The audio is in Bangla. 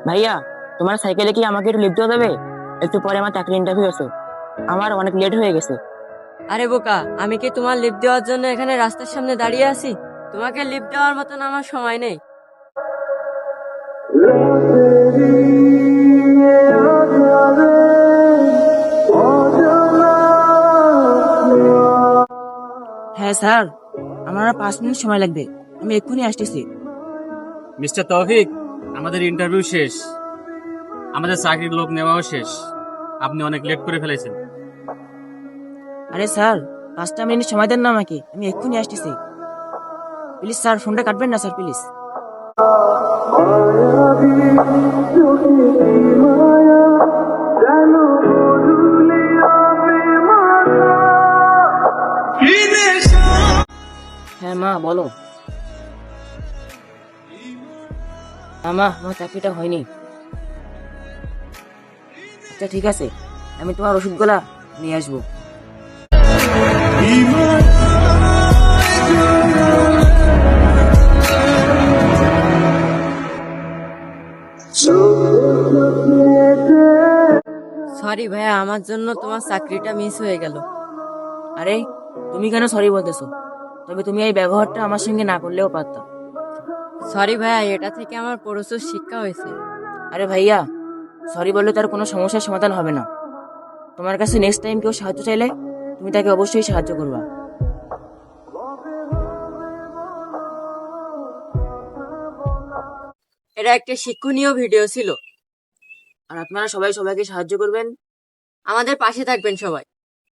ভাইয়া, তোমার সাইকেলে কি আমাকে একটু লিফট দেওয়া যাবে? একটু পরে আমার চাকরি ইন্টারভিউ আছে, আমার অনেক লেট হয়ে গেছে। আরে বোকা, আমি কি তোমার লিফট দেওয়ার জন্য এখানে রাস্তার সামনে দাঁড়িয়ে আছি? তোমাকে লিফট দেওয়ার মতন আমার সময় নেই। হ্যাঁ স্যার, আমার আর 5 মিনিট সময় লাগবে, আমি এক্ষুনি আসতেছি। মিস্টার তৌফিক, আমাদের ইন্টারভিউ শেষ, আমাদের চাকরির লোক নেওয়াও শেষ। আপনি অনেক লেট করে ফেলেছেন। আরে স্যার, 5টা মিনিট সময় দেন না আমাকে, আমি এক্ষুনি আসতেছি। প্লিজ স্যার, ফোনটা কাটবেন না স্যার, প্লিজ। হ্যাঁ মা, বলো। না মা, আমার চাকরিটা হয়নি। আচ্ছা ঠিক আছে, আমি তোমার ওষুধগুলা নিয়ে আসবো। সরি ভাইয়া, আমার জন্য তোমার চাকরিটা মিস হয়ে গেল। আরে, তুমি কেন সরি বলতেছো? তবে তুমি এই ব্যবহারটা আমার সঙ্গে না করলেও পারতা। সরি ভাইয়া, এটা থেকে আমার প্রচুর শিক্ষা হয়েছে। আরে ভাইয়া, সরি বললে তার কোনো সমস্যার সমাধান হবে না। তোমার কাছে নেক্সট টাইম কেউ সাহায্য চাইলে তুমি তাকে অবশ্যই সাহায্য করবা। এটা একটা শিক্ষণীয় ভিডিও ছিল। আর আপনারা সবাই সবাইকে সাহায্য করবেন। আমাদের পাশে থাকবেন সবাই।